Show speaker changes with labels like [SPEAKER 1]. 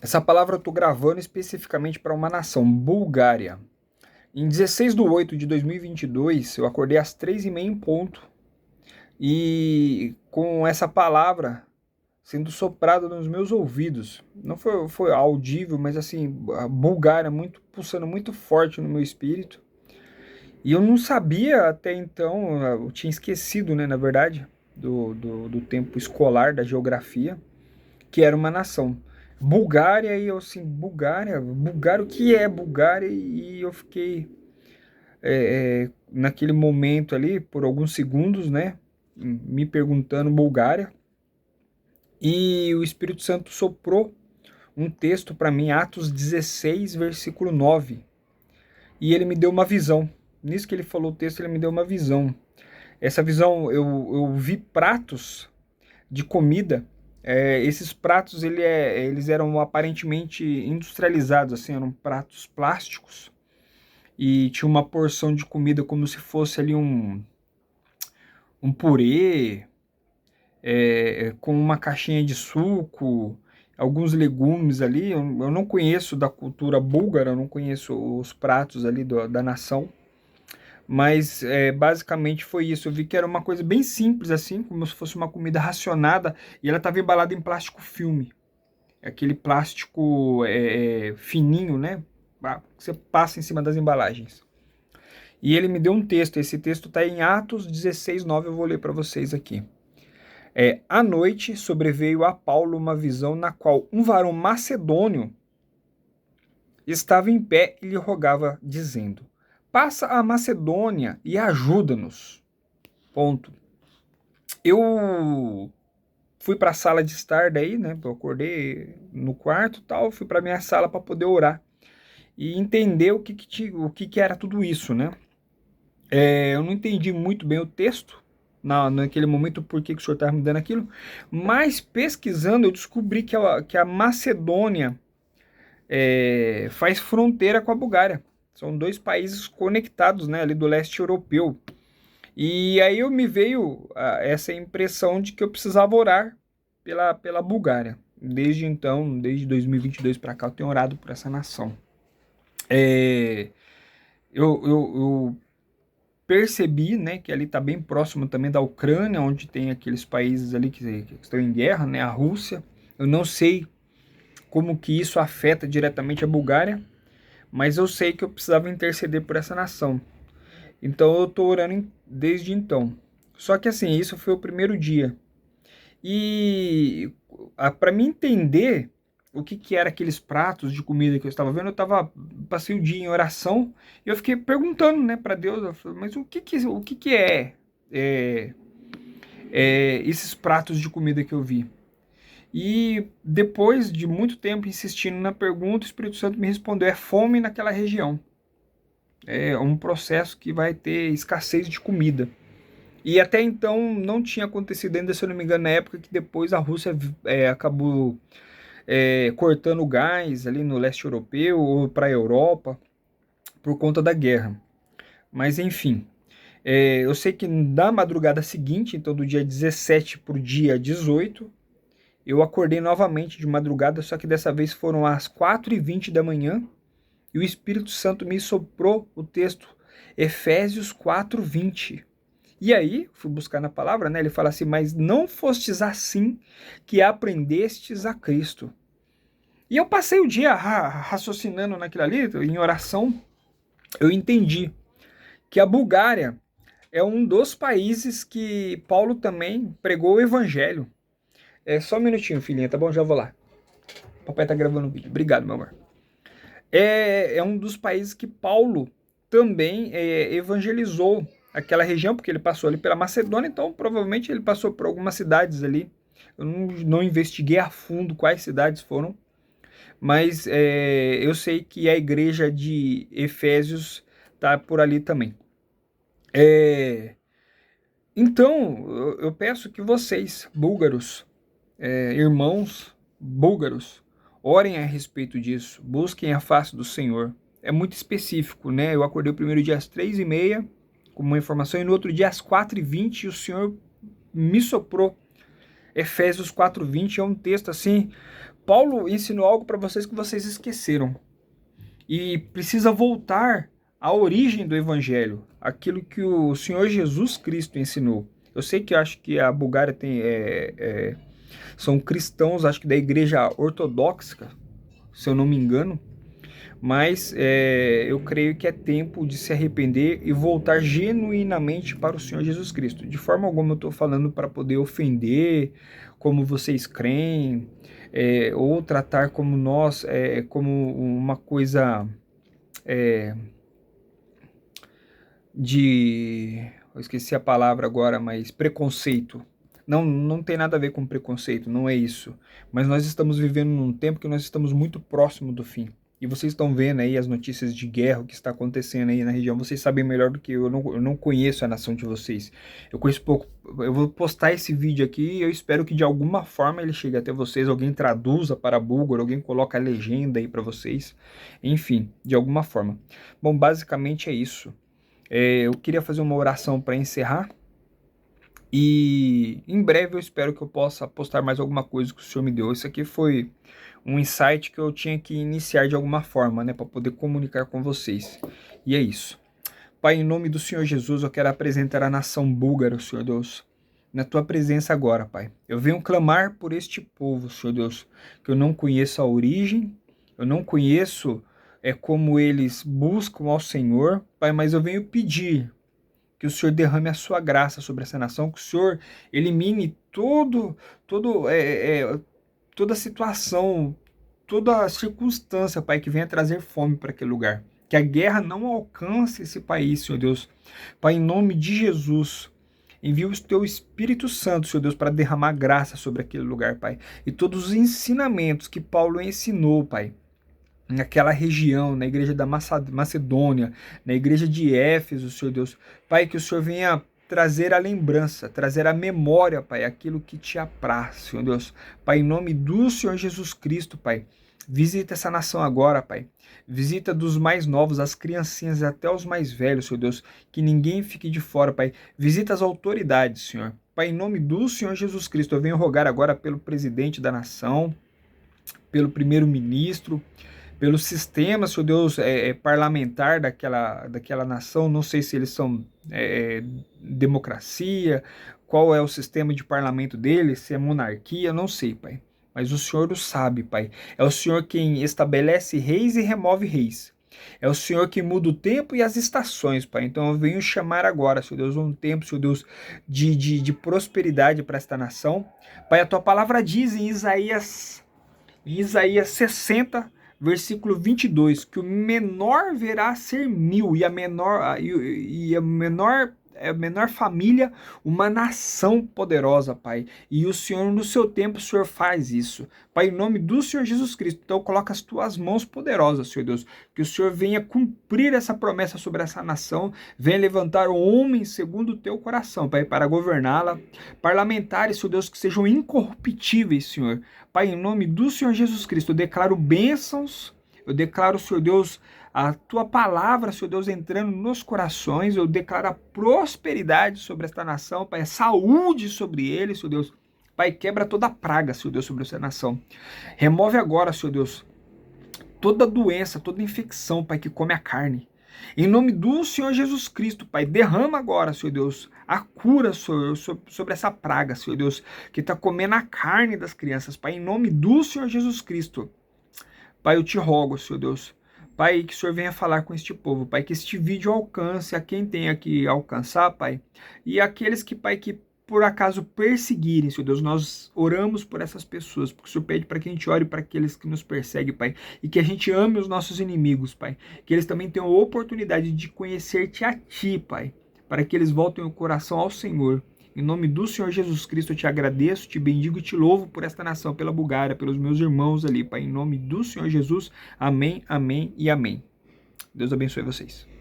[SPEAKER 1] Essa palavra eu estou gravando especificamente para uma nação, Bulgária. Em 16/8 de 2022, eu acordei às 3h30 em ponto. E com essa palavra sendo soprada nos meus ouvidos. Não foi audível, mas assim, a Bulgária muito pulsando muito forte no meu espírito. E eu não sabia até então, eu tinha esquecido, né, na verdade, do tempo escolar, da geografia, que era uma nação. Bulgária, e eu assim, Bulgária, o que é Bulgária? E eu fiquei naquele momento ali, por alguns segundos, né, me perguntando Bulgária, e o Espírito Santo soprou um texto para mim, Atos 16, versículo 9, e ele me deu uma visão. Nisso que ele falou o texto, ele me deu uma visão. Essa visão, eu vi pratos de comida. Esses pratos eles eram aparentemente industrializados, assim, eram pratos plásticos, e tinha uma porção de comida como se fosse ali um purê, com uma caixinha de suco, alguns legumes ali. Eu não conheço da cultura búlgara, eu não conheço os pratos ali da nação, mas basicamente foi isso. Eu vi que era uma coisa bem simples assim, como se fosse uma comida racionada, e ela estava embalada em plástico filme, aquele plástico fininho, né? Que você passa em cima das embalagens. E ele me deu um texto, esse texto está em Atos 16:9, eu vou ler para vocês aqui. À noite sobreveio a Paulo uma visão na qual um varão macedônio estava em pé e lhe rogava, dizendo: passa a Macedônia e ajuda-nos. Ponto. Eu fui para a sala de estar daí, né? Eu acordei no quarto e tal, fui para minha sala para poder orar e entender o que era tudo isso, né? Eu não entendi muito bem o texto naquele momento, por que o senhor estava me dando aquilo, mas pesquisando eu descobri que a Macedônia faz fronteira com a Bulgária. São dois países conectados, né, ali do leste europeu. E aí me veio essa impressão de que eu precisava orar pela Bulgária. Desde então, desde 2022 para cá, eu tenho orado por essa nação. Eu percebi, né, que ali está bem próximo também da Ucrânia, onde tem aqueles países ali que estão em guerra, né, a Rússia. Eu não sei como que isso afeta diretamente a Bulgária, mas eu sei que eu precisava interceder por essa nação. Então eu estou orando desde então. Só que assim, isso foi o primeiro dia. E para mim entender o que era aqueles pratos de comida que eu estava vendo, passei o dia em oração e eu fiquei perguntando, né, para Deus, eu falei, mas o que é, esses pratos de comida que eu vi? E depois de muito tempo insistindo na pergunta, o Espírito Santo me respondeu: é fome naquela região. É um processo que vai ter escassez de comida. E até então não tinha acontecido ainda, se eu não me engano, na época que depois a Rússia acabou cortando o gás ali no leste europeu ou para a Europa por conta da guerra. Mas enfim, eu sei que na madrugada seguinte, então do dia 17 para o dia 18, eu acordei novamente de madrugada, só que dessa vez foram às 4h20 da manhã, e o Espírito Santo me soprou o texto Efésios 4:20. E aí, fui buscar na palavra, né? Ele fala assim: mas não fostes assim que aprendestes a Cristo. E eu passei o dia raciocinando naquilo ali, em oração. Eu entendi que a Bulgária é um dos países que Paulo também pregou o evangelho. Só um minutinho, filhinha, tá bom? Já vou lá. Papai tá gravando o vídeo. Obrigado, meu amor. É um dos países que Paulo também evangelizou aquela região, porque ele passou ali pela Macedônia, então provavelmente ele passou por algumas cidades ali. Eu não investiguei a fundo quais cidades foram, mas eu sei que a igreja de Efésios tá por ali também. Então, eu peço que vocês, búlgaros, irmãos búlgaros, orem a respeito disso, busquem a face do Senhor. É muito específico, né? Eu acordei o primeiro dia às 3h30, com uma informação, e no outro dia às 4h20, o Senhor me soprou. Efésios 4:20 é um texto assim Paulo ensinou algo para vocês que vocês esqueceram. E precisa voltar à origem do evangelho, aquilo que o Senhor Jesus Cristo ensinou. Eu sei que eu acho que a Bulgária são cristãos, acho que da igreja ortodoxa, se eu não me engano, mas eu creio que é tempo de se arrepender e voltar genuinamente para o Senhor Jesus Cristo. De forma alguma eu estou falando para poder ofender como vocês creem, ou tratar como nós, como uma coisa eu esqueci a palavra agora, mas preconceito. Não, não tem nada a ver com preconceito, não é isso. Mas nós estamos vivendo num tempo que nós estamos muito próximo do fim. E vocês estão vendo aí as notícias de guerra, o que está acontecendo aí na região. Vocês sabem melhor do que eu não conheço a nação de vocês. Eu conheço pouco. Eu vou postar esse vídeo aqui e eu espero que de alguma forma ele chegue até vocês. Alguém traduza para búlgaro, alguém coloca a legenda aí para vocês. Enfim, de alguma forma. Bom, basicamente é isso. Eu queria fazer uma oração para encerrar. E em breve eu espero que eu possa postar mais alguma coisa que o Senhor me deu. Isso aqui foi um insight que eu tinha que iniciar de alguma forma, né, para poder comunicar com vocês. E é isso. Pai, em nome do Senhor Jesus, eu quero apresentar a nação búlgara, Senhor Deus, na tua presença agora, Pai. Eu venho clamar por este povo, Senhor Deus, que eu não conheço a origem, eu não conheço como eles buscam ao Senhor, Pai, mas eu venho pedir que o Senhor derrame a sua graça sobre essa nação, que o Senhor elimine toda a situação, toda a circunstância, Pai, que venha trazer fome para aquele lugar. Que a guerra não alcance esse país, Senhor Deus. Pai, em nome de Jesus, envia o teu Espírito Santo, Senhor Deus, para derramar graça sobre aquele lugar, Pai. E todos os ensinamentos que Paulo ensinou, Pai, naquela região, na igreja da Macedônia, na igreja de Éfeso, Senhor Deus. Pai, que o Senhor venha trazer a lembrança, trazer a memória, Pai, aquilo que te apraz, Senhor Deus. Pai, em nome do Senhor Jesus Cristo, Pai, visita essa nação agora, Pai. Visita dos mais novos, as criancinhas até os mais velhos, Senhor Deus. Que ninguém fique de fora, Pai. Visita as autoridades, Senhor. Pai, em nome do Senhor Jesus Cristo, eu venho rogar agora pelo presidente da nação, pelo primeiro-ministro, pelo sistema, Senhor Deus, parlamentar daquela nação. Não sei se eles são democracia, qual é o sistema de parlamento deles, se é monarquia, não sei, Pai. Mas o Senhor o sabe, Pai. É o Senhor quem estabelece reis e remove reis. É o Senhor que muda o tempo e as estações, Pai. Então eu venho chamar agora, Senhor Deus, um tempo, Senhor Deus, de prosperidade para esta nação. Pai, a tua palavra diz em Isaías 60, versículo 22, que o menor verá ser 1000 e a menor família, uma nação poderosa, Pai. E o Senhor, no seu tempo, o Senhor faz isso. Pai, em nome do Senhor Jesus Cristo, então coloca as tuas mãos poderosas, Senhor Deus, que o Senhor venha cumprir essa promessa sobre essa nação, venha levantar homens segundo o teu coração, Pai, para governá-la, parlamentares, Senhor Deus, que sejam incorruptíveis, Senhor. Pai, em nome do Senhor Jesus Cristo, eu declaro bênçãos, eu declaro, Senhor Deus, a tua palavra, Senhor Deus, entrando nos corações. Eu declaro a prosperidade sobre esta nação, Pai, a saúde sobre eles, Senhor Deus. Pai, quebra toda praga, Senhor Deus, sobre essa nação. Remove agora, Senhor Deus, toda doença, toda infecção, Pai, que come a carne. Em nome do Senhor Jesus Cristo, Pai, derrama agora, Senhor Deus, a cura, Senhor, sobre essa praga, Senhor Deus, que está comendo a carne das crianças, Pai, em nome do Senhor Jesus Cristo. Pai, eu te rogo, Senhor Deus, Pai, que o Senhor venha falar com este povo, Pai, que este vídeo alcance a quem tenha que alcançar, Pai, e aqueles que, Pai, que por acaso perseguirem, Senhor Deus, nós oramos por essas pessoas, porque o Senhor pede para que a gente ore para aqueles que nos perseguem, Pai, e que a gente ame os nossos inimigos, Pai, que eles também tenham a oportunidade de conhecer-te a Ti, Pai, para que eles voltem o coração ao Senhor. Em nome do Senhor Jesus Cristo, eu te agradeço, te bendigo e te louvo por esta nação, pela Bulgária, pelos meus irmãos ali, Pai. Em nome do Senhor Jesus, amém, amém e amém. Deus abençoe vocês.